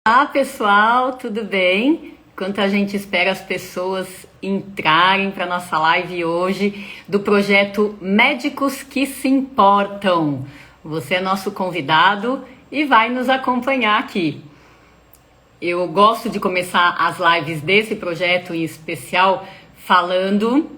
Olá, pessoal, tudo bem? Enquanto a gente espera as pessoas entrarem para nossa live hoje do projeto Médicos que se Importam. Você é nosso convidado e vai nos acompanhar aqui. Eu gosto de começar as lives desse projeto em especial falando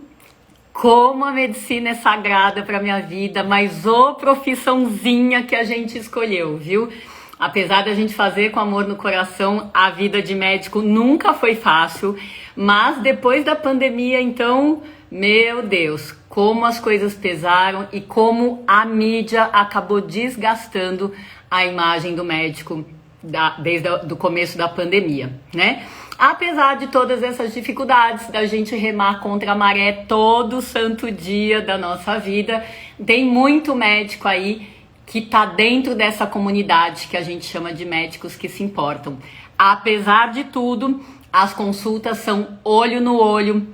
como a medicina é sagrada para minha vida, mas ô profissãozinha que a gente escolheu, viu? Apesar da gente fazer com amor no coração, a vida de médico nunca foi fácil, mas depois da pandemia, então, meu Deus, como as coisas pesaram e como a mídia acabou desgastando a imagem do médico desde o começo da pandemia, né? Apesar de todas essas dificuldades, da gente remar contra a maré todo santo dia da nossa vida, tem muito médico aí que está dentro dessa comunidade que a gente chama de médicos que se importam. Apesar de tudo, as consultas são olho no olho,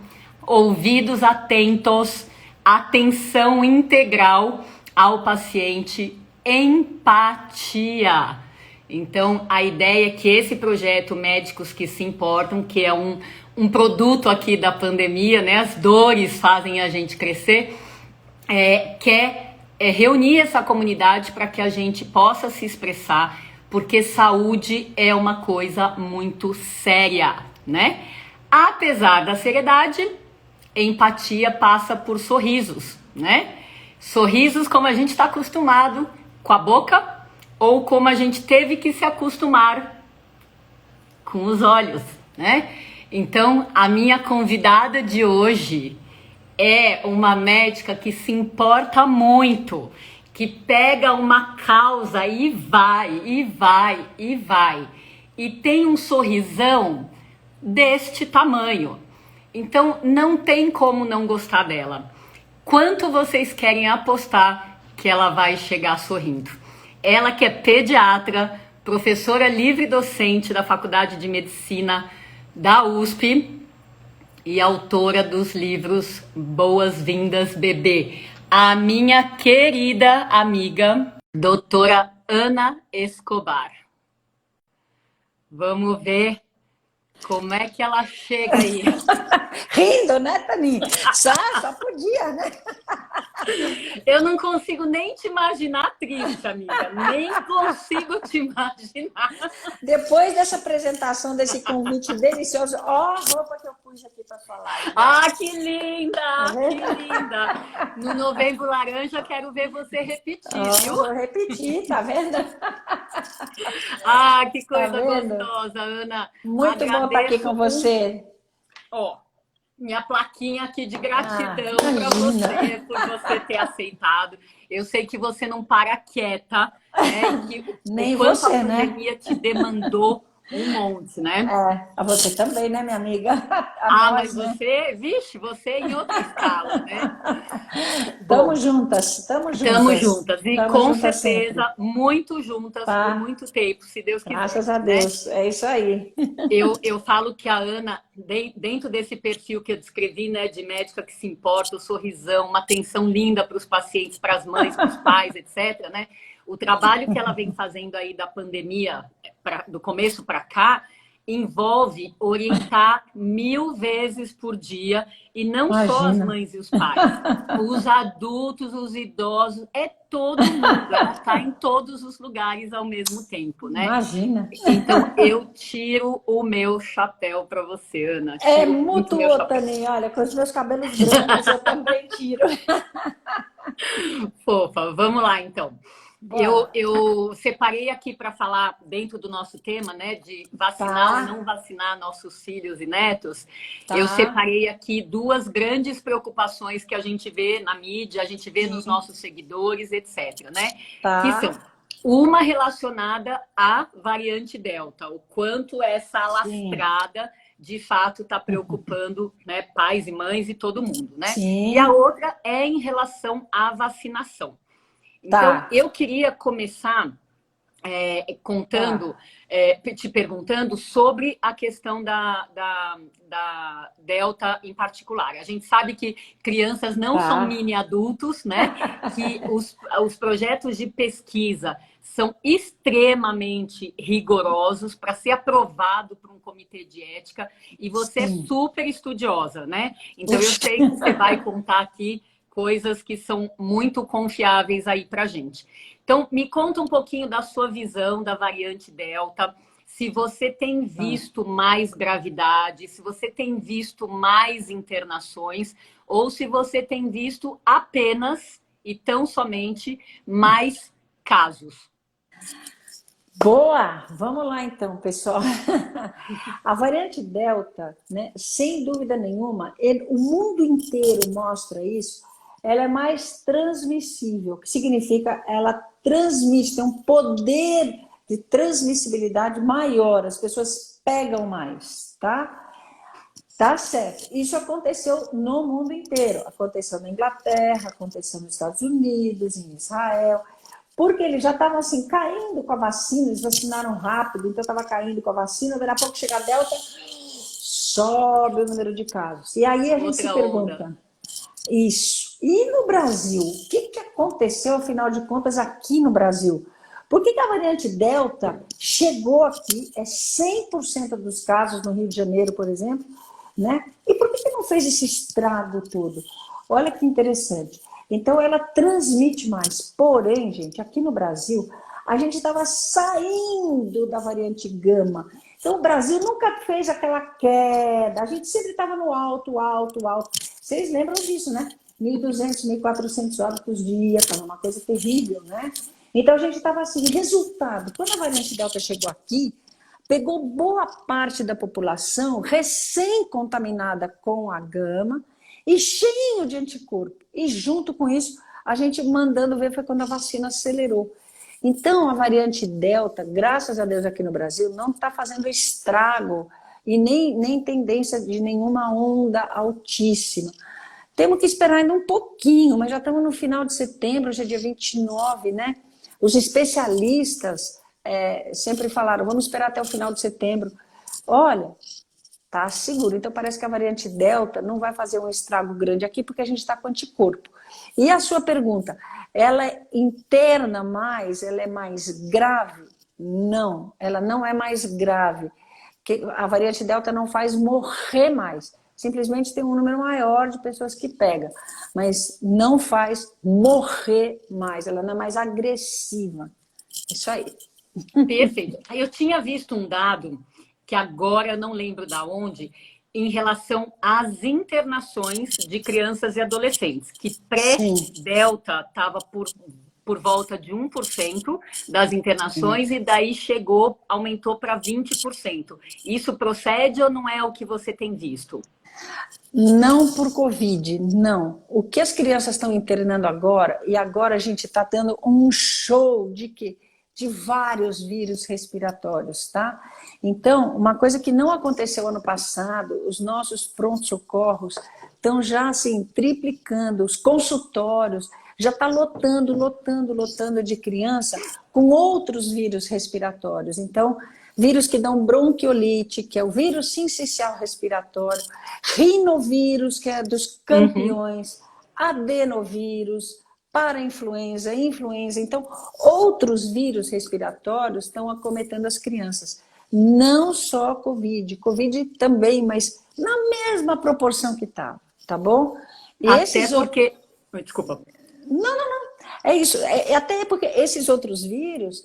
ouvidos atentos, atenção integral ao paciente, empatia. Então, a ideia é que esse projeto Médicos que se Importam, que é um produto aqui da pandemia, né? As dores fazem a gente crescer, quer reunir essa comunidade para que a gente possa se expressar, porque saúde é uma coisa muito séria, né? Apesar da seriedade, empatia passa por sorrisos, né? Sorrisos como a gente está acostumado com a boca ou como a gente teve que se acostumar com os olhos, né? Então, a minha convidada de hoje é uma médica que se importa muito, que pega uma causa e vai, e vai, e vai. E tem um sorrisão deste tamanho. Então, não tem como não gostar dela. Quanto vocês querem apostar que ela vai chegar sorrindo? Ela que é pediatra, professora livre docente da Faculdade de Medicina da USP, e autora dos livros Boas-Vindas, Bebê. A minha querida amiga, doutora Ana Escobar. Vamos ver como é que ela chega aí. Rindo, né, Tani? Só podia, né? Eu não consigo nem te imaginar triste, amiga. Nem consigo te imaginar. Depois dessa apresentação, desse convite delicioso, ó a roupa que eu pus aqui para falar. Ah, que linda! Que linda! No Novembro Laranja, quero ver você repetir, viu? Vou repetir, tá vendo? Ah, que coisa Tá vendo? gostosa, Ana. Muito bom estar aqui com você. Ó, minha plaquinha aqui de gratidão imagina. para você, por você ter aceitado. Eu sei que você não para quieta, né? Que Nem o quanto você, a pandemia te demandou um monte, né? A você também, né, minha amiga? Mas né? você, vixe, você é em outra escala, né? Tamo juntas, estamos juntas. Estamos juntas e Tamo com juntas certeza sempre. muito juntas por muito tempo, se Deus quiser. Graças a Deus, né? É isso aí. Eu falo que a Ana, dentro desse perfil que eu descrevi, né, de médica que se importa, o sorrisão, uma atenção linda para os pacientes, para as mães, para os pais, etc., né? O trabalho que ela vem fazendo aí da pandemia, do começo para cá, envolve orientar 1000 vezes por dia, e não só as mães e os pais, os adultos, os idosos, é todo mundo, ela está em todos os lugares ao mesmo tempo, né? Imagina. Então, eu tiro o meu chapéu para você, Ana. É mútuo, Tani, olha, com os meus cabelos brancos eu também tiro. Fofa, vamos lá então. Eu separei aqui para falar dentro do nosso tema, né, de vacinar ou não vacinar nossos filhos e netos. Eu separei aqui duas grandes preocupações que a gente vê na mídia, a gente vê nos nossos seguidores, etc, né? Que são uma relacionada à variante Delta, o quanto essa alastrada de fato está preocupando, né, pais e mães e todo mundo, né? E a outra é em relação à vacinação. Então, eu queria começar contando, te perguntando sobre a questão da Delta em particular. A gente sabe que crianças não são Tá. mini adultos, né? Que os projetos de pesquisa são extremamente rigorosos para ser aprovado por um comitê de ética, e você é Sim. super estudiosa, né? Então eu Puxa. sei que você vai contar aqui coisas que são muito confiáveis aí para a gente. Então, me conta um pouquinho da sua visão da variante Delta, se você tem visto mais gravidade, se você tem visto mais internações, ou se você tem visto apenas e tão somente mais casos. Boa! Vamos lá então, pessoal. A variante Delta, né, sem dúvida nenhuma, o mundo inteiro mostra isso, ela é mais transmissível, que significa ela transmite, tem um poder de transmissibilidade maior, as pessoas pegam mais, tá? Tá certo. Isso aconteceu no mundo inteiro. Aconteceu na Inglaterra, aconteceu nos Estados Unidos, em Israel, porque eles já estavam assim, caindo com a vacina, eles vacinaram rápido, então estava caindo com a vacina, daqui a pouco chega a Delta, sobe o número de casos. E aí a gente se Outra onda. pergunta, isso. E no Brasil? O que aconteceu, afinal de contas, aqui no Brasil? Por que a variante Delta chegou aqui, é 100% dos casos no Rio de Janeiro, por exemplo, né? E por que não fez esse estrago todo? Olha que interessante. Então, ela transmite mais. Porém, gente, aqui no Brasil, a gente estava saindo da variante Gama. Então, o Brasil nunca fez aquela queda. A gente sempre estava no alto, alto, alto. Vocês lembram disso, né? 1.200, 1.400 óbitos dia, estava uma coisa terrível, né? Então, a gente estava assim. Resultado, quando a variante Delta chegou aqui, pegou boa parte da população recém-contaminada com a Gama e cheio de anticorpo. E junto com isso, a gente mandando ver foi quando a vacina acelerou. Então, a variante Delta, graças a Deus aqui no Brasil, não está fazendo estrago e nem tendência de nenhuma onda altíssima. Temos que esperar ainda um pouquinho, mas já estamos no final de setembro, hoje é dia 29, né? Os especialistas sempre falaram, vamos esperar até o final de setembro. Olha, tá seguro. Então parece que a variante Delta não vai fazer um estrago grande aqui, porque a gente está com anticorpo. E a sua pergunta, ela é interna mais, ela é mais grave? Não, ela não é mais grave. A variante Delta não faz morrer mais. Simplesmente tem um número maior de pessoas que pega, mas não faz morrer mais, ela não é mais agressiva. Isso aí. Perfeito. Eu tinha visto um dado, que agora eu não lembro da onde, em relação às internações de crianças e adolescentes, que pré-Delta estava por volta de 1% das internações e daí aumentou para 20%. Isso procede ou não é o que você tem visto? Não por Covid, não. O que as crianças estão internando agora, e agora a gente está tendo um show de quê? De vários vírus respiratórios, tá? Então, uma coisa que não aconteceu ano passado, os nossos prontos-socorros estão já assim triplicando, os consultórios já está lotando de criança com outros vírus respiratórios. Então, vírus que dão bronquiolite, que é o vírus sincicial respiratório, rinovírus, que é dos campeões, adenovírus, para-influenza, influenza. Então, outros vírus respiratórios estão acometendo as crianças. Não só Covid, Covid também, mas na mesma proporção que está, tá bom? E até porque... Desculpa. Não. É isso. Até porque esses outros vírus,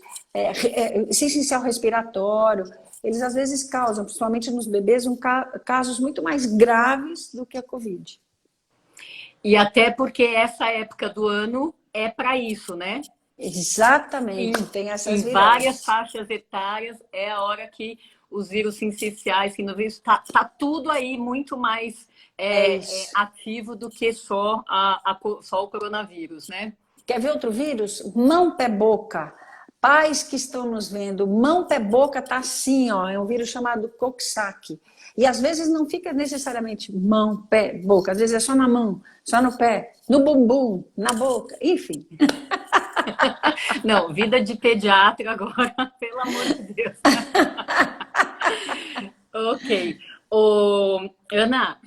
essencial respiratório, eles às vezes causam, principalmente nos bebês, casos muito mais graves do que a Covid. E até porque essa época do ano é para isso, né? Exatamente, tem essas em várias faixas etárias, é a hora que os vírus sinciciais, está tudo aí muito mais ativo do que só o coronavírus, né? Quer ver outro vírus? Mão, pé, boca. Pais que estão nos vendo, mão, pé, boca tá assim, ó, é um vírus chamado Coxsackie. E às vezes não fica necessariamente mão, pé, boca, às vezes é só na mão, só no pé, no bumbum, na boca, enfim. Não, vida de pediatra agora, pelo amor de Deus. Ok. Ana,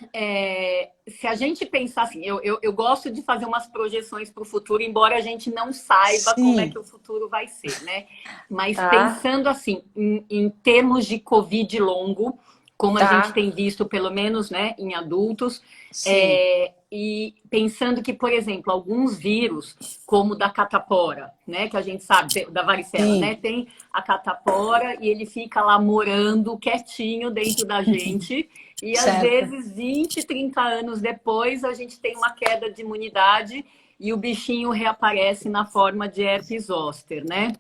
se a gente pensar assim, eu gosto de fazer umas projeções para o futuro, embora a gente não saiba como é que Sim, o futuro vai ser, né? Mas tá, pensando assim, em termos de Covid longo, como a gente tá, tem visto, pelo menos, né, em adultos, sim, e pensando que, por exemplo, alguns vírus, como o da catapora, né, que a gente sabe, da varicela, né, sim, tem a catapora e ele fica lá morando quietinho dentro da gente, e às certo, vezes 20, 30 anos depois a gente tem uma queda de imunidade e o bichinho reaparece na forma de herpes zoster, né?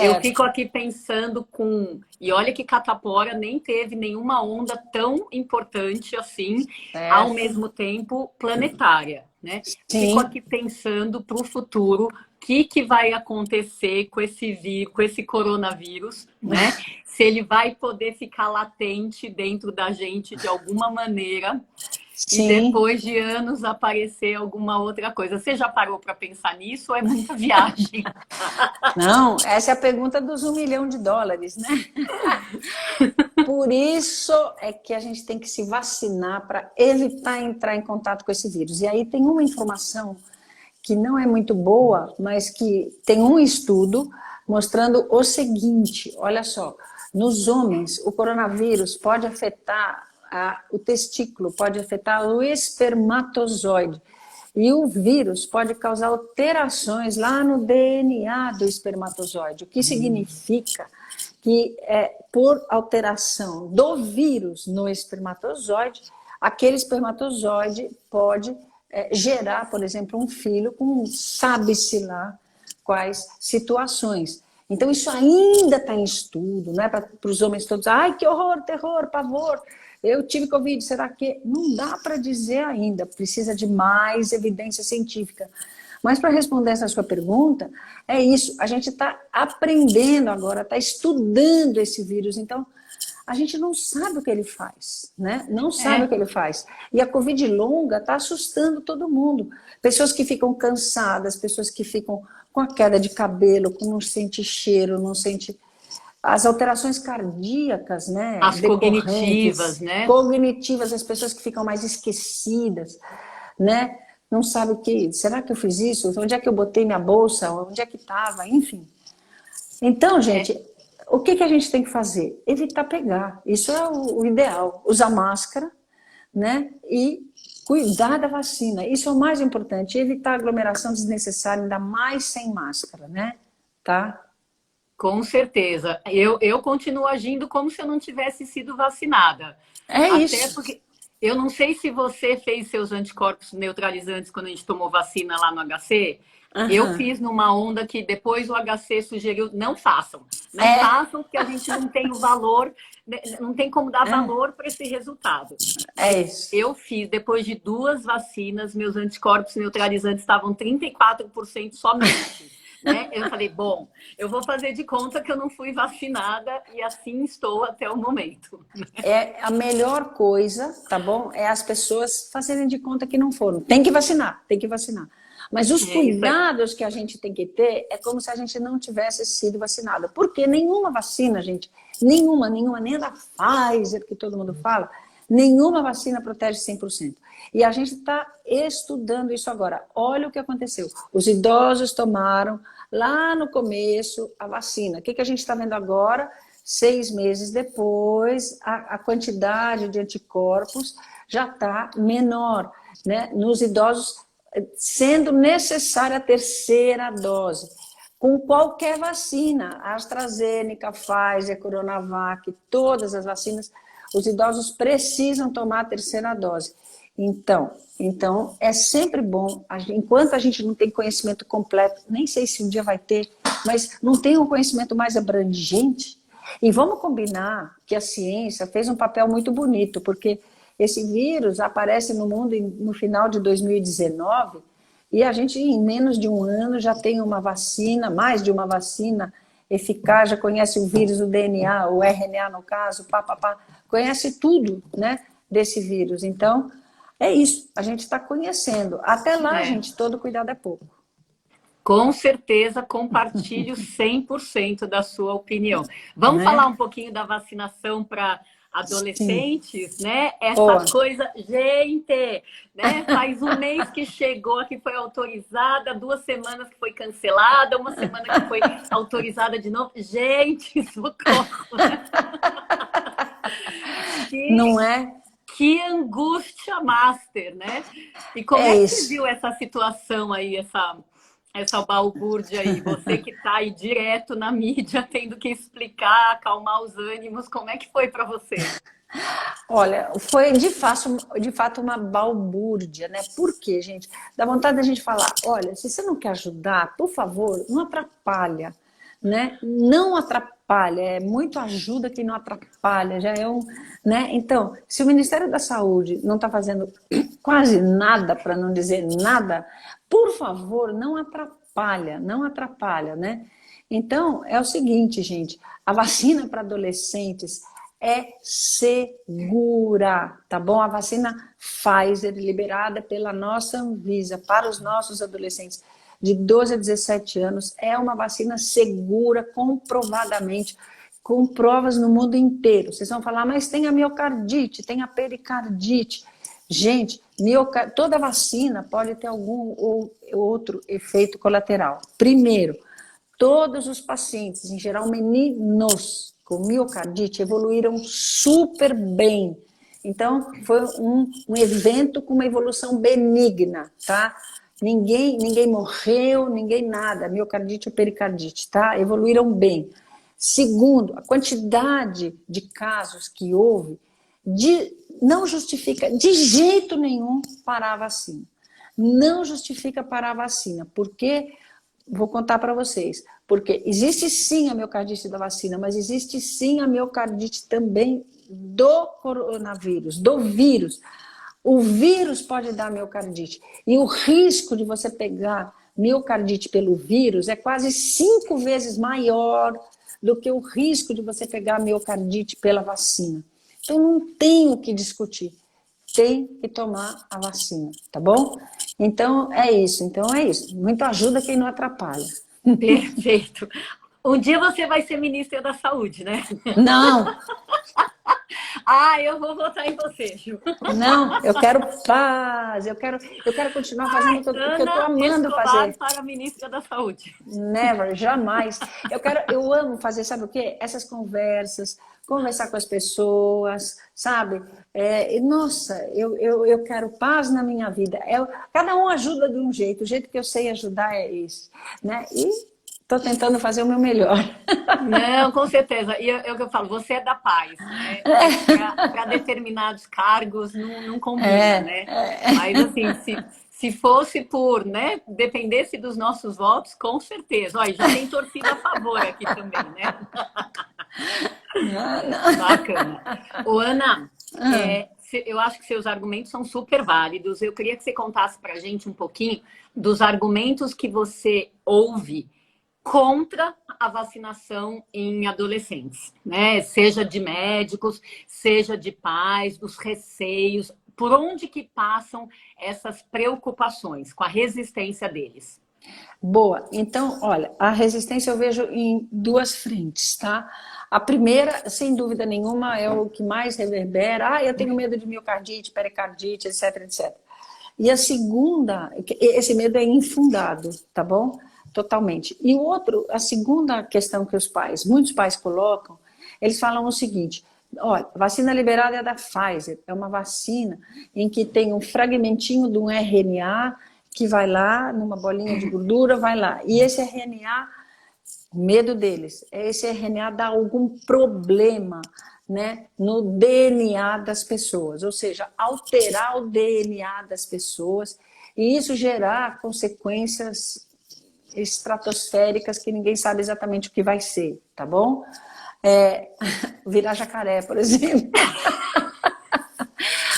Eu fico certo, aqui pensando com. E olha que catapora nem teve nenhuma onda tão importante assim, ao certo, mesmo tempo planetária, né? Fico sim, aqui pensando para o futuro o que vai acontecer com esse vírus, com esse coronavírus, né? Se ele vai poder ficar latente dentro da gente de alguma maneira e sim. depois de anos aparecer alguma outra coisa. Você já parou para pensar nisso ou é muita viagem? Não, essa é a pergunta dos US$ 1 milhão, né? Por isso é que a gente tem que se vacinar para evitar entrar em contato com esse vírus. E aí tem uma informação que não é muito boa, mas que tem um estudo mostrando o seguinte: olha só, nos homens, o coronavírus pode afetar o testículo, pode afetar o espermatozoide. E o vírus pode causar alterações lá no DNA do espermatozoide, o que significa que, por alteração do vírus no espermatozoide, aquele espermatozoide pode gerar, por exemplo, um filho com sabe-se lá quais situações. Então, isso ainda está em estudo, não é para os homens todos, ai, que horror, terror, pavor, eu tive Covid, será que? Não dá para dizer ainda, precisa de mais evidência científica. Mas para responder essa sua pergunta, é isso, a gente está aprendendo agora, está estudando esse vírus, então a gente não sabe o que ele faz, né? Não sabe o É. que ele faz. E a Covid longa está assustando todo mundo. Pessoas que ficam cansadas, pessoas que ficam com a queda de cabelo, que não sente cheiro, não sente as alterações cardíacas, né, As cognitivas, decorrentes, né? cognitivas, as pessoas que ficam mais esquecidas, né, não sabem o que, será que eu fiz isso? Onde é que eu botei minha bolsa? Onde é que estava? Enfim. Então, É, gente, o que a gente tem que fazer? Evitar pegar. Isso é o ideal. Usar máscara, né, e cuidar da vacina. Isso é o mais importante. Evitar aglomeração desnecessária, ainda mais sem máscara, né? Tá? com certeza. Eu continuo agindo como se eu não tivesse sido vacinada. É Até isso. porque eu não sei se você fez seus anticorpos neutralizantes quando a gente tomou vacina lá no HC. Eu Aham. fiz numa onda que depois o HC sugeriu, não façam. Não É, façam, porque a gente não tem o valor, né, não tem como dar é, valor para esse resultado. é Mas isso. eu fiz, depois de 2 vacinas, meus anticorpos neutralizantes estavam 34% somente. Né? Eu falei, bom, eu vou fazer de conta que eu não fui vacinada e assim estou até o momento. É a melhor coisa, tá bom? É as pessoas fazerem de conta que não foram. Tem que vacinar, tem que vacinar. Mas os É isso aí. cuidados que a gente tem que ter é como se a gente não tivesse sido vacinada. Porque nenhuma vacina, gente, nenhuma, nem a da Pfizer, que todo mundo fala, nenhuma vacina protege 100%. E a gente está estudando isso agora. Olha o que aconteceu. Os idosos tomaram lá no começo a vacina. O que a gente está vendo agora? 6 meses depois, a quantidade de anticorpos já está menor, né? Nos idosos, sendo necessária a terceira dose. Com qualquer vacina, AstraZeneca, Pfizer, Coronavac, todas as vacinas, os idosos precisam tomar a terceira dose. Então é sempre bom, enquanto a gente não tem conhecimento completo, nem sei se um dia vai ter, mas não tem um conhecimento mais abrangente, e vamos combinar que a ciência fez um papel muito bonito, porque esse vírus aparece no mundo no final de 2019 e a gente, em menos de um ano, já tem uma vacina, mais de uma vacina eficaz, já conhece o vírus, o DNA, o RNA no caso, conhece tudo, né, desse vírus. Então, é isso, a gente está conhecendo. Até lá, É. gente, todo cuidado é pouco. Com certeza, compartilho 100% da sua opinião. Vamos falar um pouquinho da vacinação para Sim. adolescentes, né? Essa Boa. coisa, gente, né? Faz um mês que chegou, que foi autorizada, 2 semanas que foi cancelada, uma semana que foi autorizada de novo. Gente, socorro! Que, Não é? que angústia master, né? E como É é que você isso. viu essa situação aí, essa balbúrdia aí? Você que está aí direto na mídia, tendo que explicar, acalmar os ânimos, como é que foi para você? Olha, foi de fato uma balbúrdia, né? Por quê, gente? Dá vontade da gente falar, olha, se você não quer ajudar, por favor, não atrapalha, né? Não atrapalha, é muito ajuda que não atrapalha, já é um, né? Então, se o Ministério da Saúde não está fazendo quase nada, para não dizer nada, por favor, não atrapalha, não atrapalha, né? Então, é o seguinte, gente, a vacina para adolescentes é segura, tá bom? A vacina Pfizer, liberada pela nossa Anvisa para os nossos adolescentes de 12 a 17 anos, é uma vacina segura, comprovadamente, com provas no mundo inteiro. Vocês vão falar, mas tem a miocardite, tem a pericardite. Gente, toda vacina pode ter algum ou outro efeito colateral. Primeiro, todos os pacientes, em geral meninos com miocardite, evoluíram super bem. Então, foi um evento com uma evolução benigna, tá? Ninguém morreu, ninguém nada, miocardite ou pericardite, tá? Evoluíram bem. Segundo, a quantidade de casos que houve não justifica de jeito nenhum parar a vacina. Não justifica parar a vacina, porque vou contar para vocês, porque existe sim a miocardite da vacina, mas existe sim a miocardite também do coronavírus, do vírus. O vírus pode dar miocardite e o risco de você pegar miocardite pelo vírus é quase 5 vezes maior do que o risco de você pegar miocardite pela vacina. Então não tem o que discutir, tem que tomar a vacina, tá bom? Então é isso, Muito ajuda quem não atrapalha. Perfeito. Um dia você vai ser ministra da Saúde, né? Não, Ah, eu vou votar em você, Ju. não, eu quero paz, eu quero continuar fazendo o que eu estou Ana amando Escobar fazer. para ministra da Saúde. Never, jamais. Eu amo fazer, sabe o quê? Essas conversas, conversar com as pessoas, sabe? Nossa, eu quero paz na minha vida. Cada um ajuda de um jeito, o jeito que eu sei ajudar é esse, né? E estou tentando fazer o meu melhor. Não, com certeza. E é o que eu falo, você é da paz, né? Para determinados cargos não combina, É, né? Mas assim, se fosse por, né, dependesse dos nossos votos, com certeza. Olha, já tem torcida a favor aqui também, né? não, não. Bacana. Ô, Ana, eu acho que seus argumentos são super válidos. Eu queria que você contasse para a gente um pouquinho dos argumentos que você ouve contra a vacinação em adolescentes, né? Seja de médicos, seja de pais, dos receios, por onde que passam essas preocupações com a resistência deles? Boa. Então, olha, a resistência eu vejo em duas frentes, tá? A primeira, sem dúvida nenhuma, é o que mais reverbera. Eu tenho medo de miocardite, pericardite, etc, etc. E a segunda, esse medo é infundado, tá bom? Totalmente. E o outro, a segunda questão que muitos pais colocam, eles falam o seguinte: olha, a vacina liberada é da Pfizer, é uma vacina em que tem um fragmentinho de um RNA que vai lá, numa bolinha de gordura, vai lá. E esse RNA, o medo deles, esse RNA dá algum problema, né, no DNA das pessoas, ou seja, alterar o DNA das pessoas e isso gerar consequências estratosféricas que ninguém sabe exatamente o que vai ser, tá bom? Virar jacaré, por exemplo.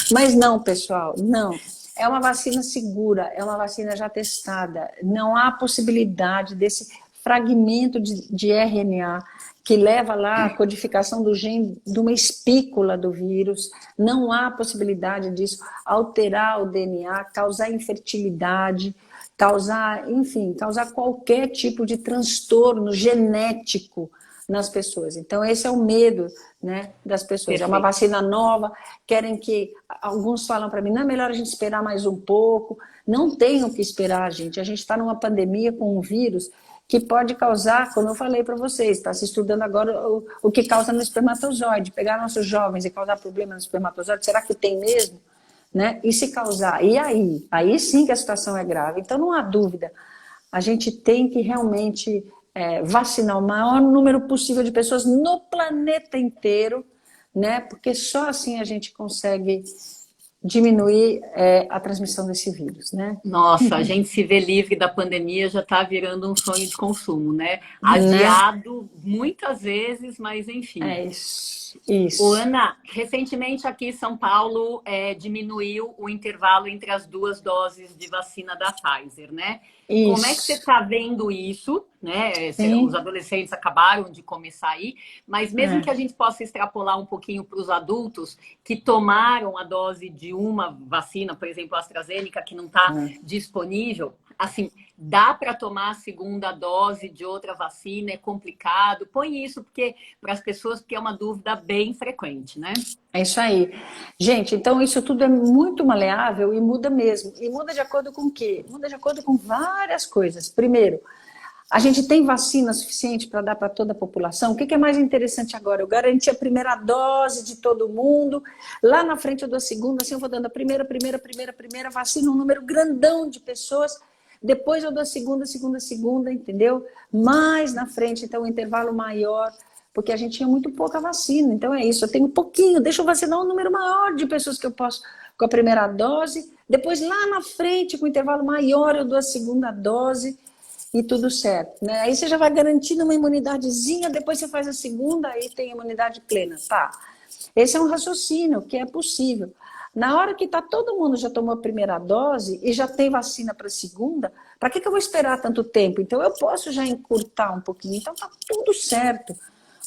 Mas não, pessoal, não. É uma vacina segura, é uma vacina já testada. Não há possibilidade desse fragmento de RNA que leva lá a codificação do gene de uma espícula do vírus. Não há possibilidade disso alterar o DNA, causar infertilidade, causar, enfim, causar qualquer tipo de transtorno genético nas pessoas. Então, esse é o medo, né, das pessoas. Perfeito. É uma vacina nova, querem que... Alguns falam para mim, não é melhor a gente esperar mais um pouco? Não tem o que esperar, gente. A gente está numa pandemia com um vírus que pode causar, como eu falei para vocês, está se estudando agora o que causa no espermatozoide. Pegar nossos jovens e causar problema no espermatozoide, será que tem mesmo? Né? E se causar? E aí? Aí sim que a situação é grave. Então não há dúvida, a gente tem que realmente vacinar o maior número possível de pessoas no planeta inteiro, né? Porque só assim a gente consegue diminuir a transmissão desse vírus, né? Nossa, a gente se vê livre da pandemia já está virando um sonho de consumo, né? Né? Adiado muitas vezes, mas enfim. É isso. Ô, Isso. Ana, recentemente aqui em São Paulo diminuiu o intervalo entre as 2 doses de vacina da Pfizer, né? Como é que você Isso. está vendo isso, né? Os Sim. adolescentes acabaram de começar aí, mas mesmo que a gente possa extrapolar um pouquinho para os adultos que tomaram a dose de uma vacina, por exemplo, a AstraZeneca, que não está disponível, assim, dá para tomar a segunda dose de outra vacina? É complicado? Põe isso para as pessoas, porque é uma dúvida bem frequente, né? É isso aí. Gente, então isso tudo é muito maleável e muda mesmo. E muda de acordo com o quê? Muda de acordo com várias coisas. Primeiro, a gente tem vacina suficiente para dar para toda a população? O que é mais interessante agora? Eu garanti a primeira dose de todo mundo. Lá na frente eu dou a segunda, assim eu vou dando a primeira, vacina um número grandão de pessoas. Depois eu dou a segunda, entendeu? Mais na frente, então, um intervalo maior, porque a gente tinha muito pouca vacina. Então é isso, eu tenho pouquinho, deixa eu vacinar um número maior de pessoas que eu posso com a primeira dose. Depois, lá na frente, com intervalo maior, eu dou a segunda dose e tudo certo, né? Aí você já vai garantindo uma imunidadezinha, depois você faz a segunda, aí tem imunidade plena, tá? Esse é um raciocínio que é possível. Na hora que tá todo mundo já tomou a primeira dose e já tem vacina para a segunda, para que eu vou esperar tanto tempo? Então eu posso já encurtar um pouquinho, então tá tudo certo.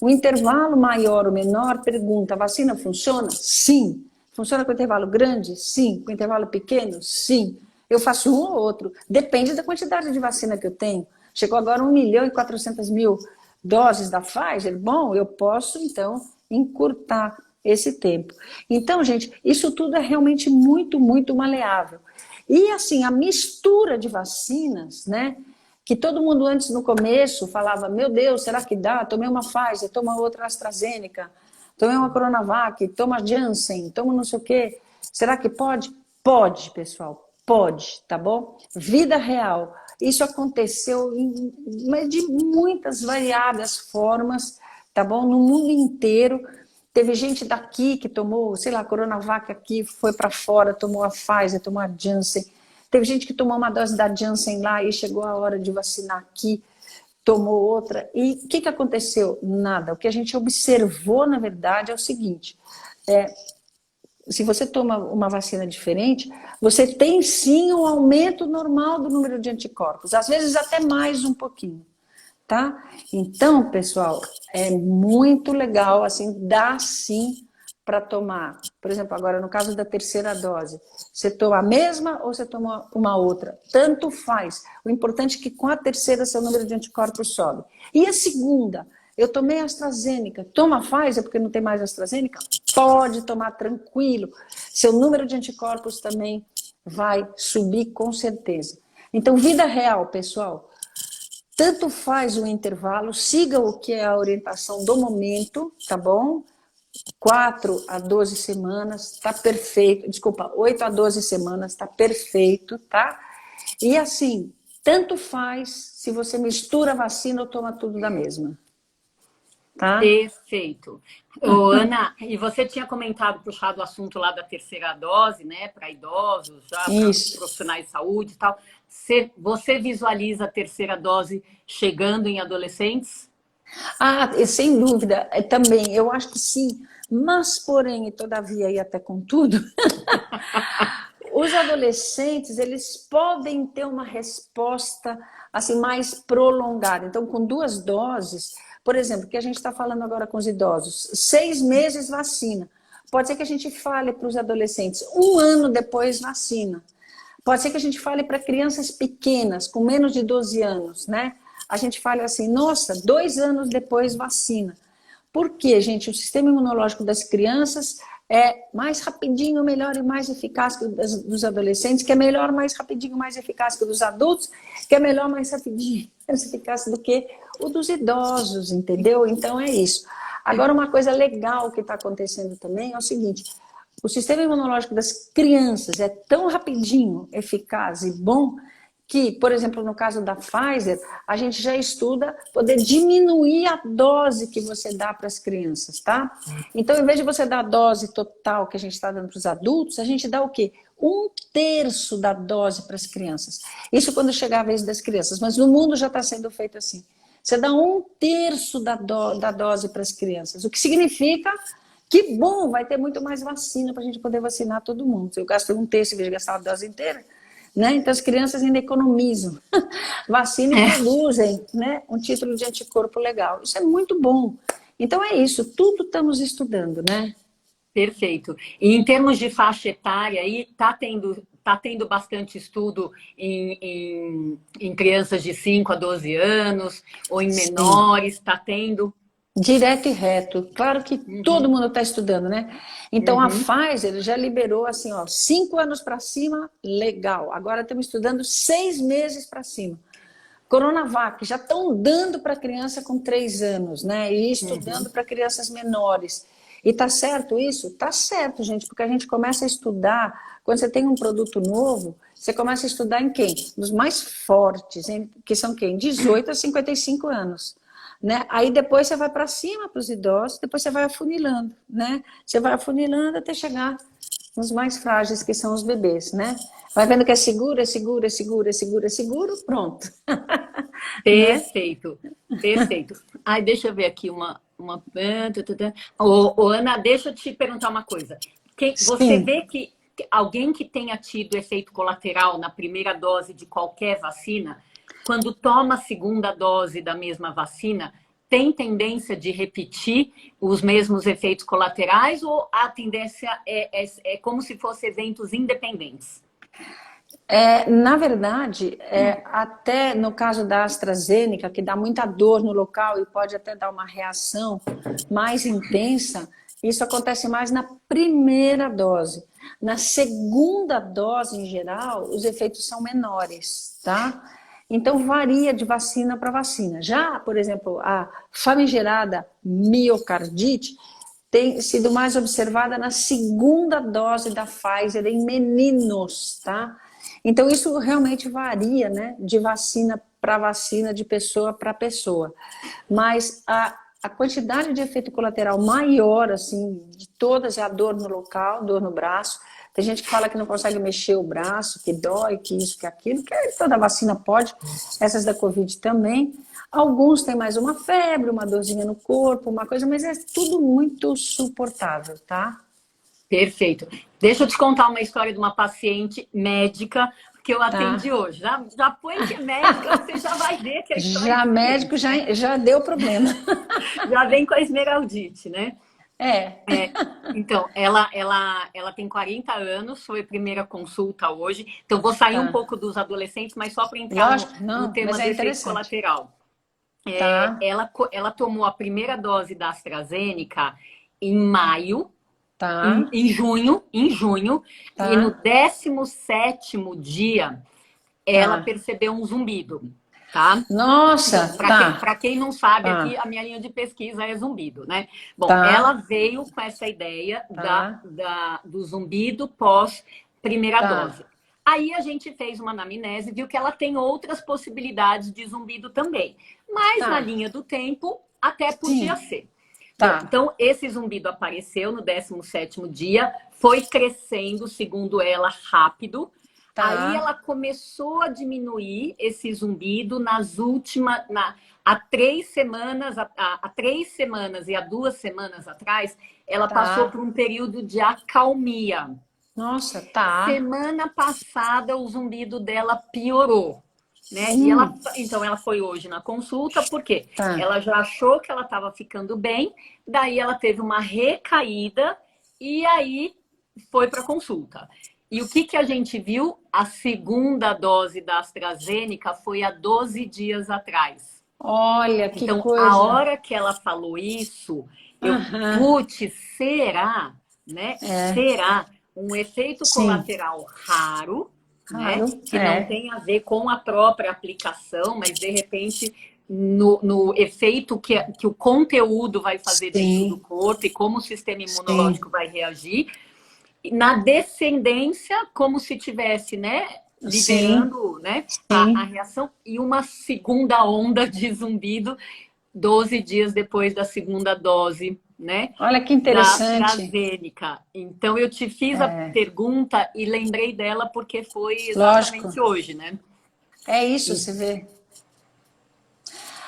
O intervalo maior ou menor, pergunta, a vacina funciona? Sim. Funciona com intervalo grande? Sim. Com intervalo pequeno? Sim. Eu faço um ou outro. Depende da quantidade de vacina que eu tenho. Chegou agora 1.400.000 doses da Pfizer. Bom, eu posso, então, encurtar esse tempo. Então, gente, isso tudo é realmente muito, muito maleável. E, assim, a mistura de vacinas, né? Que todo mundo antes, no começo, falava, meu Deus, será que dá? Tomei uma Pfizer, toma outra AstraZeneca, tomei uma Coronavac, toma Janssen, toma não sei o quê. Será que pode? Pode, pessoal, pode, tá bom? Vida real. Isso aconteceu de muitas variadas formas, tá bom? No mundo inteiro. Teve gente daqui que tomou, sei lá, a Coronavac aqui, foi para fora, tomou a Pfizer, tomou a Janssen. Teve gente que tomou uma dose da Janssen lá e chegou a hora de vacinar aqui, tomou outra. E o que aconteceu? Nada. O que a gente observou, na verdade, é o seguinte: se você toma uma vacina diferente, você tem sim um aumento normal do número de anticorpos, às vezes até mais um pouquinho. Tá? Então, pessoal, é muito legal, assim, dá sim para tomar. Por exemplo, agora no caso da terceira dose, você toma a mesma ou você toma uma outra? Tanto faz. O importante é que com a terceira seu número de anticorpos sobe. E a segunda? Eu tomei a AstraZeneca. Toma a Pfizer porque não tem mais AstraZeneca? Pode tomar tranquilo. Seu número de anticorpos também vai subir com certeza. Então, vida real, pessoal. Tanto faz o intervalo, siga o que é a orientação do momento, tá bom? 4 a 12 semanas, tá perfeito. Desculpa, 8 a 12 semanas, tá perfeito, tá? E assim, tanto faz se você mistura a vacina ou toma tudo da mesma, tá? Perfeito. Ô, Ana, e você tinha comentado, puxado o assunto lá da terceira dose, né, para idosos, já para Isso. profissionais de saúde e tal. Você visualiza a terceira dose chegando em adolescentes? Ah, e sem dúvida, também, eu acho que sim, mas porém, e todavia e até contudo, os adolescentes, eles podem ter uma resposta assim mais prolongada. Então, com 2 doses, por exemplo, que a gente está falando agora com os idosos, 6 meses vacina. Pode ser que a gente fale para os adolescentes, 1 ano depois vacina. Pode ser que a gente fale para crianças pequenas, com menos de 12 anos, né? A gente fale assim, nossa, 2 anos depois vacina. Por quê, gente? O sistema imunológico das crianças é mais rapidinho, melhor e mais eficaz que o dos adolescentes, que é melhor, mais rapidinho, mais eficaz que o dos adultos, que é melhor, mais rapidinho, mais eficaz do que o dos idosos, entendeu? Então é isso. Agora, uma coisa legal que está acontecendo também é o seguinte, o sistema imunológico das crianças é tão rapidinho, eficaz e bom que, por exemplo, no caso da Pfizer, a gente já estuda poder diminuir a dose que você dá para as crianças, tá? Então, em vez de você dar a dose total que a gente está dando para os adultos, a gente dá o quê? 1/3 da dose para as crianças. Isso quando chegar a vez das crianças, mas no mundo já está sendo feito assim. Você dá 1/3 da dose para as crianças, o que significa que, bom, vai ter muito mais vacina para a gente poder vacinar todo mundo. Se eu gasto 1/3 em vez de gastar a dose inteira, né? Então as crianças ainda economizam, vacina e produzem, né? Um título de anticorpo legal. Isso é muito bom. Então é isso, tudo estamos estudando, né? Perfeito. E em termos de faixa etária, aí tá tendo bastante estudo em crianças de 5 a 12 anos, ou em Sim. menores, está tendo. Direto e reto. Claro que todo Uhum, mundo está estudando, né? Então a uhum. Pfizer já liberou assim, ó, 5 anos para cima, legal. Agora estamos estudando 6 meses para cima. Coronavac, já estão dando para criança com 3 anos, né? E estudando Uhum. para crianças menores. E tá certo isso? Tá certo, gente, porque a gente começa a estudar, quando você tem um produto novo, você começa a estudar em quem? Nos mais fortes, que são quem? 18 a 55 anos. Né? Aí depois você vai para cima para os idosos, depois você vai afunilando, né? Você vai afunilando até chegar nos mais frágeis, que são os bebês, né? Vai vendo que é seguro, é seguro, é seguro, é seguro, é seguro, pronto. Né? Perfeito, perfeito. Ai, deixa eu ver aqui Ô, Ana, deixa eu te perguntar uma coisa. Você Sim. vê que alguém que tenha tido efeito colateral na primeira dose de qualquer vacina, quando toma a segunda dose da mesma vacina, tem tendência de repetir os mesmos efeitos colaterais ou a tendência é como se fossem eventos independentes? Na verdade, até no caso da AstraZeneca, que dá muita dor no local e pode até dar uma reação mais intensa, isso acontece mais na primeira dose. Na segunda dose, em geral, os efeitos são menores, tá? Então, varia de vacina para vacina. Já, por exemplo, a famigerada miocardite tem sido mais observada na segunda dose da Pfizer em meninos, tá? Então, isso realmente varia, né, de vacina para vacina, de pessoa para pessoa. Mas a quantidade de efeito colateral maior, assim, de todas é a dor no local, dor no braço. Tem gente que fala que não consegue mexer o braço, que dói, que isso, que aquilo, que toda vacina pode, essas da Covid também. Alguns têm mais uma febre, uma dorzinha no corpo, uma coisa, mas é tudo muito suportável, tá? Perfeito. Deixa eu te contar uma história de uma paciente médica que eu atendi Tá. hoje. Já põe que é médica, você já vai ver que a história é Já médico diferente, né? já deu problema. Já vem com a esmeraldite, né? É, É, então, ela tem 40 anos, foi a primeira consulta hoje. Então, vou sair um tá. pouco dos adolescentes, mas só para entrar Lógico, no não, mas tema é do efeito interessante. colateral. Tá, Ela tomou a primeira dose da AstraZeneca em maio, tá, em junho, e no tá, 17º dia ela tá. percebeu um zumbido, tá? Então, Nossa, para tá, quem não sabe, aqui a tá, minha linha de pesquisa é zumbido, né? Bom, ela tá, veio com essa ideia tá, do zumbido pós primeira dose. tá, Aí a gente fez uma anamnese e viu que ela tem outras possibilidades de zumbido também. Mas na tá. linha do tempo, até podia Sim, ser. Bom, tá, então esse zumbido apareceu no 17º dia, foi crescendo, segundo ela, rápido. Aí ela tá, começou a diminuir esse zumbido nas últimas, há 3 semanas, há 3 semanas e há 2 semanas atrás, ela passou por tá. um período de acalmia. Nossa, tá. Semana passada o zumbido dela piorou, né? Então ela foi hoje na consulta, porque Tá, ela já achou que ela estava ficando bem, daí ela teve uma recaída e aí foi para consulta. E o que a gente viu? A segunda dose da AstraZeneca foi há 12 dias atrás. Olha, que Então, a coisa. hora que ela falou isso, eu, Aham, putz, será, né? é, Será um efeito sim, colateral raro, né? claro, Que não é, tem a ver com a própria aplicação, mas de repente no efeito que o conteúdo vai fazer dentro do sim, corpo e como o sistema imunológico sim, vai reagir. Na descendência, como se tivesse, né? sim, Liberando, né, a sim. reação e uma segunda onda de zumbido 12 dias depois da segunda dose, né, Olha que da interessante. AstraZeneca. Então, eu te fiz a É, pergunta e lembrei dela porque foi lógico. exatamente hoje, né? É isso, E, você vê.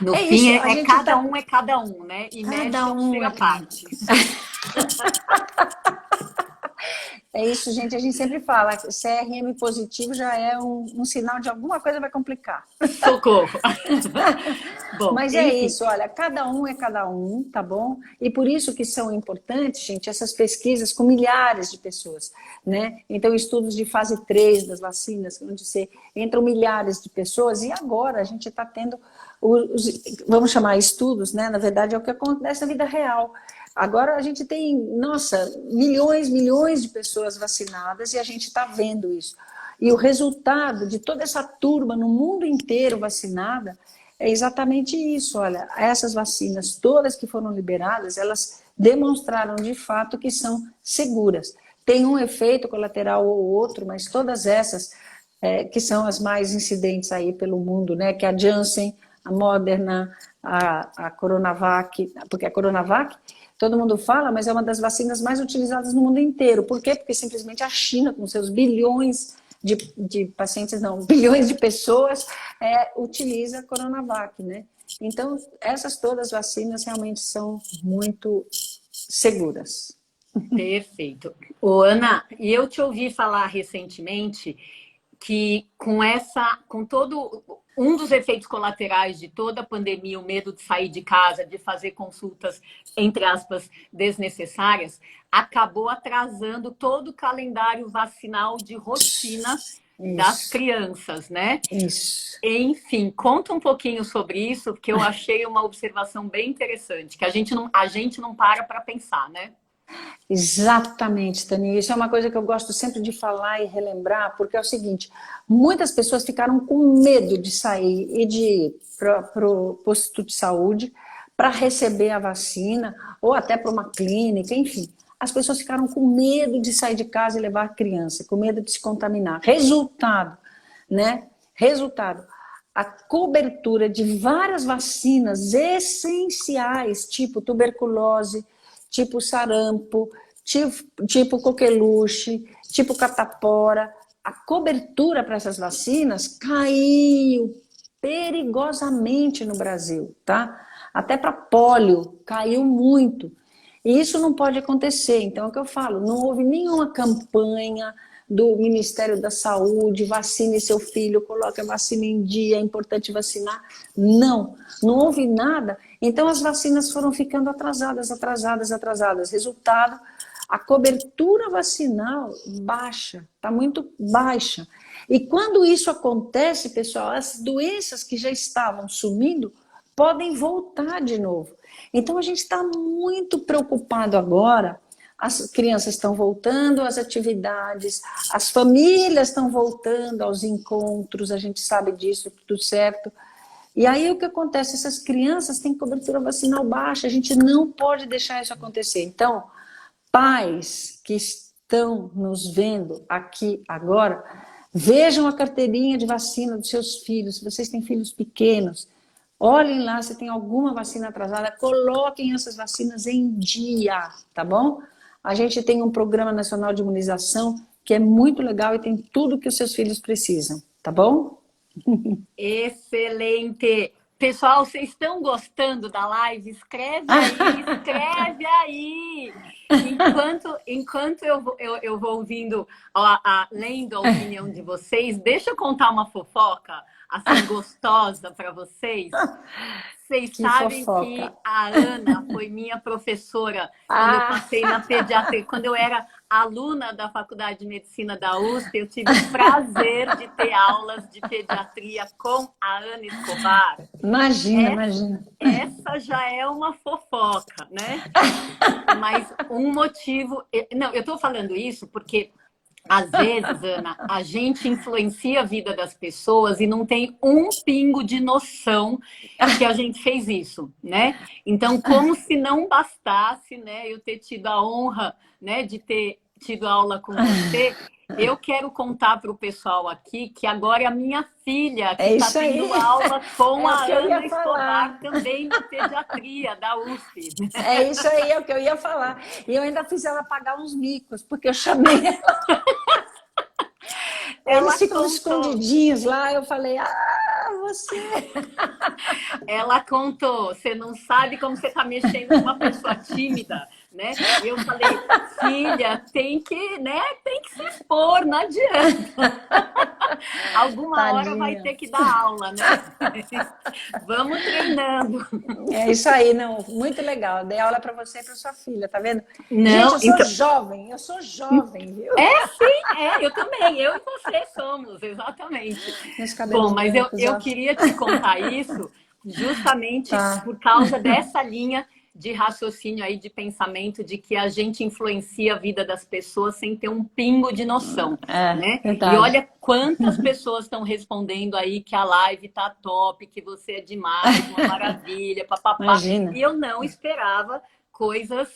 no É fim, isso, a gente tá é cada um, né? E cada médico é um ser um à aqui. parte. É isso, gente. A gente sempre fala que CRM positivo já é um sinal de alguma coisa vai complicar. Socorro! Bom, Mas é enfim, isso, olha, cada um é cada um, tá bom? E por isso que são importantes, gente, essas pesquisas com milhares de pessoas, né? Então, estudos de fase 3 das vacinas, onde você entram milhares de pessoas, e agora a gente está tendo vamos chamar estudos, né? Na verdade, é o que acontece na vida real. Agora a gente tem, nossa, milhões de pessoas vacinadas e a gente está vendo isso. E o resultado de toda essa turma no mundo inteiro vacinada é exatamente isso. Olha, essas vacinas todas que foram liberadas, elas demonstraram de fato que são seguras. Tem um efeito colateral ou outro, mas todas essas que são as mais incidentes aí pelo mundo, né? Que é a Janssen, a Moderna, a Coronavac, porque a Coronavac todo mundo fala, mas é uma das vacinas mais utilizadas no mundo inteiro. Por quê? Porque simplesmente a China, com seus bilhões de pacientes, não, bilhões de pessoas, utiliza a Coronavac, né? Então, essas todas as vacinas realmente são muito seguras. perfeito. Ô, Ana, e eu te ouvi falar recentemente que com todo um dos efeitos colaterais de toda a pandemia, o medo de sair de casa, de fazer consultas, entre aspas, desnecessárias, acabou atrasando todo o calendário vacinal de rotina das Isso, crianças, né? isso. Enfim, conta um pouquinho sobre isso, porque eu achei uma observação bem interessante, que a gente não para pensar, né? Exatamente, Tani. Isso é uma coisa que eu gosto sempre de falar e relembrar, porque é o seguinte: muitas pessoas ficaram com medo de sair e de ir para o posto de saúde para receber a vacina, ou até para uma clínica, enfim. As pessoas ficaram com medo de sair de casa e levar a criança, com medo de se contaminar. Resultado, né? Resultado, a cobertura de várias vacinas essenciais, tipo tuberculose, tipo sarampo, tipo coqueluche, tipo catapora, a cobertura para essas vacinas caiu perigosamente no Brasil, tá? Até para pólio caiu muito. E isso não pode acontecer. Então, é o que eu falo, não houve nenhuma campanha do Ministério da Saúde, vacine seu filho, coloque a vacina em dia, é importante vacinar. Não, não houve nada. Então, as vacinas foram ficando atrasadas. Resultado, a cobertura vacinal baixa, está muito baixa. E quando isso acontece, pessoal, as doenças que já estavam sumindo podem voltar de novo. Então a gente está muito preocupado agora. As crianças estão voltando às atividades, as famílias estão voltando aos encontros, a gente sabe disso, tudo certo. E aí o que acontece? Essas crianças têm cobertura vacinal baixa, a gente não pode deixar isso acontecer. Então, pais que estão nos vendo aqui agora, vejam a carteirinha de vacina dos seus filhos, se vocês têm filhos pequenos, olhem lá se tem alguma vacina atrasada, coloquem essas vacinas em dia, tá bom? A gente tem um programa nacional de imunização que é muito legal e tem tudo que os seus filhos precisam, tá bom? Excelente! Pessoal, vocês estão gostando da live? Escreve aí, escreve aí! Enquanto eu vou ouvindo, lendo a opinião de vocês, deixa eu contar uma fofoca, assim, gostosa para vocês. Vocês Que sabem fofoca. que a Ana foi minha professora quando eu Ah, passei na pediatria, quando eu era aluna da Faculdade de Medicina da USP, eu tive o prazer de ter aulas de pediatria com a Ana Escobar. Imagina. Essa já é uma fofoca, né? Mas um motivo... Não, eu estou falando isso porque, às vezes, Ana, a gente influencia a vida das pessoas e não tem um pingo de noção que a gente fez isso, né? Então, como se não bastasse, né, eu ter tido a honra, né, de ter tido aula com você, eu quero contar para o pessoal aqui que agora é a minha filha que está tendo aula com a Ana Escobar, também na pediatria da USP. É isso aí, é o que eu ia falar. E eu ainda fiz ela pagar uns micos, porque eu chamei ela. Eles ficam escondidinhos lá, eu falei, você... Ela contou, você não sabe como você está mexendo com uma pessoa tímida, né? E eu falei, filha, tem que se expor, não adianta. Alguma Tadinha. hora vai ter que dar aula, né? Vamos treinando. É isso aí, não, muito legal. Dei aula para você e para sua filha, tá vendo? Não, gente, eu sou jovem, viu? Sim, eu também, eu e você somos, exatamente. Bom, mas eu queria te contar isso justamente por causa dessa linha de raciocínio aí, de pensamento, de que a gente influencia a vida das pessoas sem ter um pingo de noção, né? Verdade. E olha quantas pessoas estão respondendo aí que a live tá top, que você é demais, uma maravilha, papapá. Imagina. E eu não esperava coisas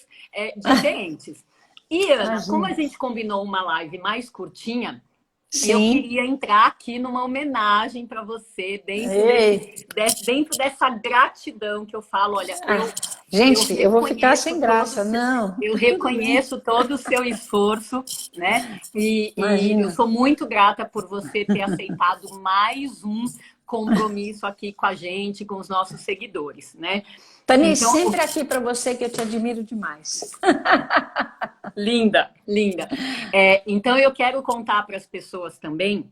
diferentes. E, Ana, como a gente combinou uma live mais curtinha, sim, eu queria entrar aqui numa homenagem para você, dentro dessa gratidão que eu falo. Olha, eu vou ficar sem graça, não. Eu reconheço todo o seu esforço, né? E eu sou muito grata por você ter aceitado mais um compromisso aqui com a gente, com os nossos seguidores, né? Tani, então, sempre aqui para você, que eu te admiro demais. Linda. Então, eu quero contar para as pessoas também,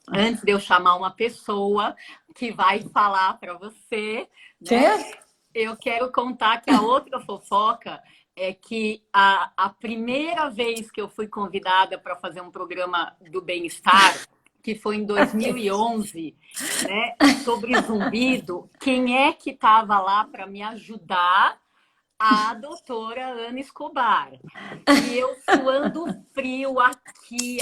antes de eu chamar uma pessoa que vai falar para você, né? Eu quero contar que a outra fofoca é que a primeira vez que eu fui convidada para fazer um programa do bem-estar, que foi em 2011, né, sobre zumbido, quem é que estava lá para me ajudar? A doutora Ana Escobar. E eu suando frio aqui,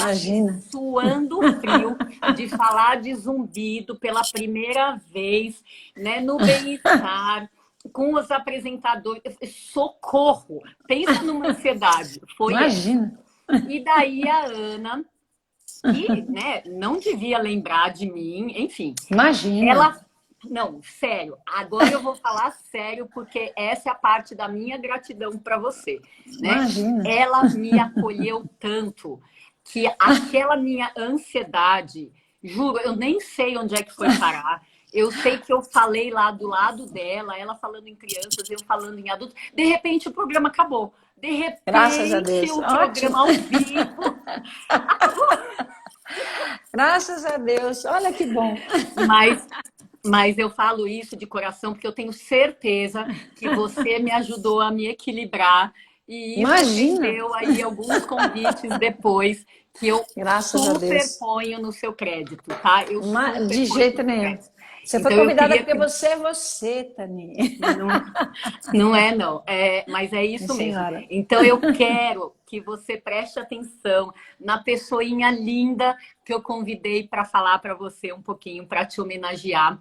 suando frio, de falar de zumbido pela primeira vez, né, no bem-estar, com os apresentadores. Socorro! Pensa numa ansiedade. Imagina! E daí a Ana, que, né, não devia lembrar de mim, enfim. Imagina! Não, sério. Agora eu vou falar sério, porque essa é a parte da minha gratidão para você, né? Imagina. Ela me acolheu tanto que aquela minha ansiedade, juro, eu nem sei onde é que foi parar. Eu sei que eu falei lá do lado dela, ela falando em crianças, eu falando em adultos. De repente o programa acabou. De repente graças a Deus. O programa ao vivo acabou. Graças a Deus. Olha que bom. Mas eu falo isso de coração porque eu tenho certeza que você me ajudou a me equilibrar e você deu aí alguns convites depois que eu superponho no seu crédito, tá? De jeito nenhum. Você foi convidada porque você é você, Tani. Não é, não. Mas é isso mesmo. Então eu quero que você preste atenção na pessoinha linda que eu convidei para falar para você um pouquinho, para te homenagear.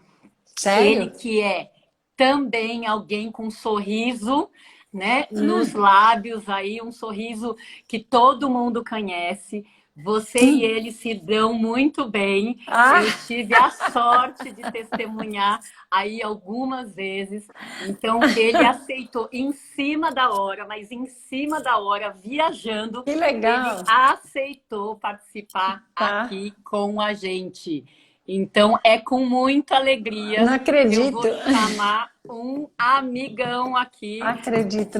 Sério? Ele que é também alguém com sorriso, né, nos lábios aí, um sorriso que todo mundo conhece. Você e ele se dão muito bem. Eu tive a sorte de testemunhar aí algumas vezes. Então, ele aceitou em cima da hora, mas em cima da hora, viajando. Que legal! Ele aceitou participar aqui com a gente. Então, é com muita alegria. Não acredito. Que eu vou chamar um amigão aqui. Não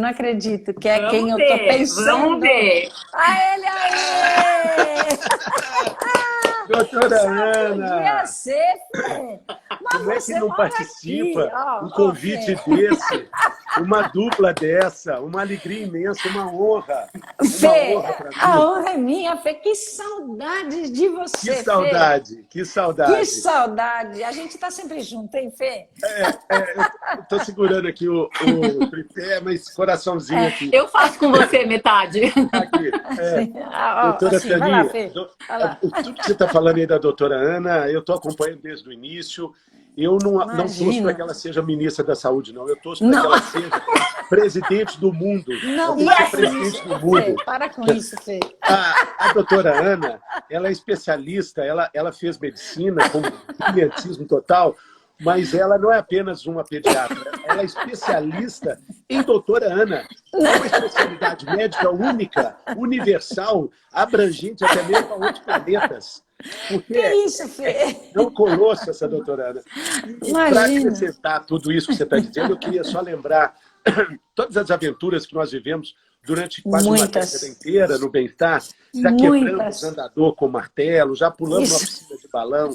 acredito. Que é quem eu tô pensando. Vamos ver. Ele aí! Doutora Ana! Podia ser, como é que não participa um convite desse? uma dupla dessa, uma alegria imensa, uma honra. Fê, Uma honra para a mim. honra é minha, Fê. Que saudade de você, Que Fê. saudade, que Que saudade. saudade. A gente está sempre junto, hein, Fê? Eu tô segurando aqui o tripé, mas coraçãozinho aqui. Eu faço com você metade. Aqui. Doutora Assim, vai lá, Tani, Fê. Vai lá. tudo que você está falando aí da doutora Ana, eu estou acompanhando desde o início. Eu não torço Imagina. para que ela seja ministra da Saúde, não. Eu torço para que Não. ela seja presidente do mundo. Não, Ela para tem que com ser presidente isso, do Fê. mundo. Para com isso, Fê. A doutora Ana, ela é especialista, ela fez medicina com brilhantismo total, mas ela não é apenas uma pediatra, ela é especialista em doutora Ana. É uma especialidade médica única, universal, abrangente até mesmo para outros planetas. Porque Que isso, Fê? é um colosso essa doutora Ana. E para Imagina. acrescentar tudo isso que você está dizendo, eu queria só lembrar todas as aventuras que nós vivemos durante quase uma Muitas. década inteira no bem-estar, já quebramos Muitas. andador com martelo, já pulamos uma Isso. piscina de balão,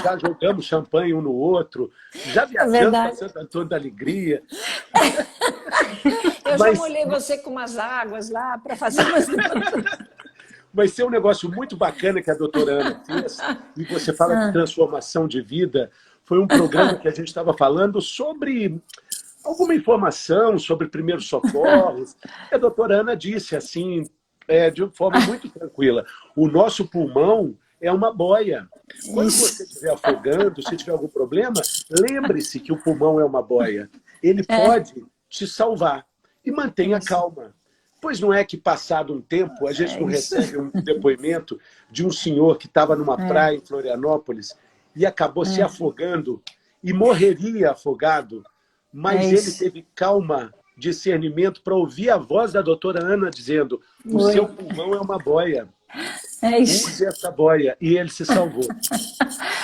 já jogamos champanhe um no outro, já viajamos verdade. para Santo Antônio da Alegria. Eu Mas- já molhei você com umas águas lá para fazer umas... Vai ser um negócio muito bacana que a doutora Ana fez, e você fala de transformação de vida. Foi um programa que a gente estava falando sobre alguma informação sobre primeiros socorros. A doutora Ana disse assim, de forma muito tranquila, o nosso pulmão é uma boia. Quando você estiver afogando, se tiver algum problema, lembre-se que o pulmão é uma boia. Ele pode te salvar. E mantenha calma. Pois não é que, passado um tempo, a gente não recebe um depoimento de um senhor que estava numa praia em Florianópolis e acabou se afogando e morreria afogado, mas ele teve calma, discernimento para ouvir a voz da doutora Ana dizendo: o seu pulmão é uma boia. É isso. Use essa boia. E ele se salvou.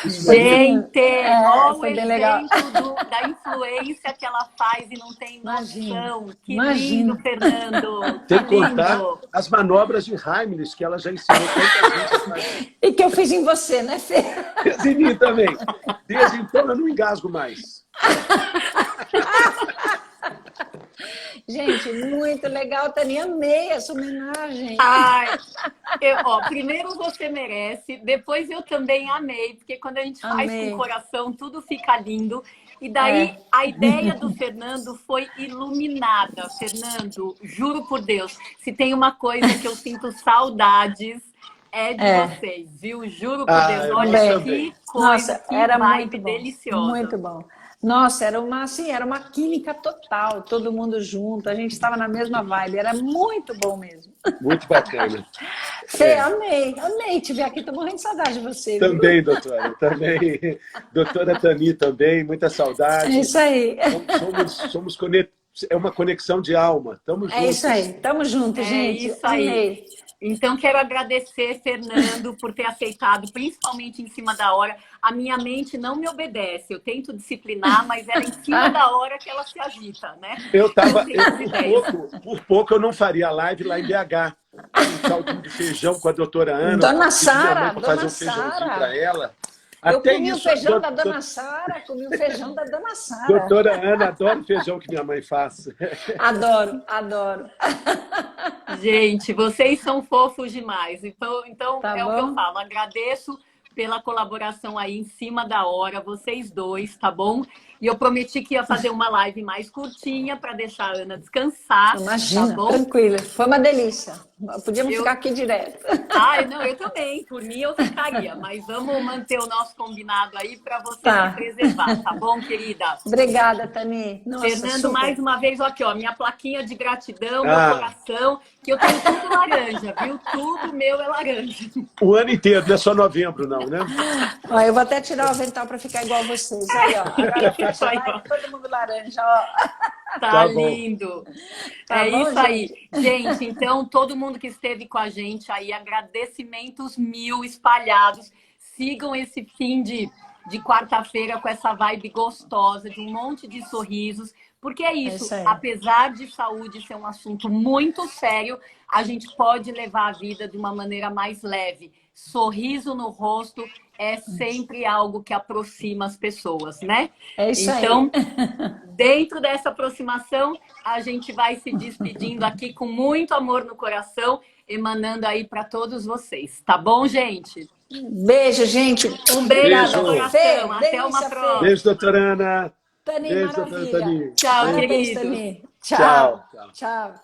Gente, olha o foi bem legal. exemplo da influência que ela faz e não tem Imagina. noção. Que Imagina. lindo, Fernando. Tem Que que contar lindo. as manobras de Heimlich, que ela já ensinou tanta gente a fazer. E que eu fiz em você, né, Fê? Fez em mim também. Desde então eu não engasgo mais. Gente, muito legal, Tani. Amei essa homenagem. Ai, primeiro você merece, depois eu também amei, porque quando a gente faz Amei. com o coração, tudo fica lindo. E daí a ideia do Fernando foi iluminada. Fernando, juro por Deus, se tem uma coisa que eu sinto saudades, é de vocês, viu? Juro por Deus. eu Olha também. que coisa, Nossa, que era vibe muito bom. deliciosa. Muito bom. Nossa, era uma química total, todo mundo junto, a gente estava na mesma vibe, era muito bom mesmo. Muito bacana. Fê, amei te ver aqui, tô morrendo de saudade de você. viu? Também, doutora, também. Doutora Tani também, muita saudade. É isso aí. Somos é uma conexão de alma. Estamos juntos. É isso aí, tamo junto, gente. Isso aí. Amei. Então, quero agradecer, Fernando, por ter aceitado, principalmente em cima da hora. A minha mente não me obedece. Eu tento disciplinar, mas é em cima da hora que ela se agita, né? Por pouco eu não faria live lá em BH. Um caldinho de feijão com a doutora Ana. Dona Sara, para fazer Dona um feijãozinho Sara. para ela. Eu Até comi o isso, feijão da Dona Sara, comi o feijão da Dona Sara. Doutora Ana, adoro o feijão que minha mãe faz. Adoro, adoro. Gente, vocês são fofos demais. Então Tá é bom. o que eu falo. Agradeço pela colaboração aí em cima da hora, vocês dois, tá bom? E eu prometi que ia fazer uma live mais curtinha para deixar a Ana descansar. Imagina, tá bom? tranquila. Foi uma delícia. Podíamos Eu- ficar aqui direto. Ai, não, eu também. Por mim eu ficaria, mas vamos manter o nosso combinado aí para você Tá. se preservar, tá bom, querida? Obrigada, Tani. Nossa, Fernando, super. mais uma vez, aqui, ó, minha plaquinha de gratidão, Ah. meu coração, que eu tenho tudo laranja, viu? Tudo meu é laranja. O ano inteiro, não é só novembro, não, né? Ó, eu vou até tirar o avental para ficar igual a vocês. Aí, ó. Agora fecha Aí, lá ó. e todo mundo laranja, ó. Tá, Tá bom. lindo. Tá É bom, isso aí. Gente, então, todo mundo que esteve com a gente aí, agradecimentos mil espalhados. Sigam esse fim de quarta-feira com essa vibe gostosa, de um monte de sorrisos. Porque é É isso, isso aí. apesar de saúde ser um assunto muito sério, a gente pode levar a vida de uma maneira mais leve. Sorriso no rosto é sempre algo que aproxima as pessoas, né? É isso aí. Então, dentro dessa aproximação, a gente vai se despedindo aqui com muito amor no coração, emanando aí para todos vocês. Tá bom, gente? Beijo, gente. Um beijo no Beijo. Fê, coração. Até uma delícia, Fê. Beijo, próxima. doutora Ana. Tani, Beijo, doutora maravilha. Tani. Tchau, Beijo. Parabéns, queridos. Tani. Tchau. Tchau. Tchau.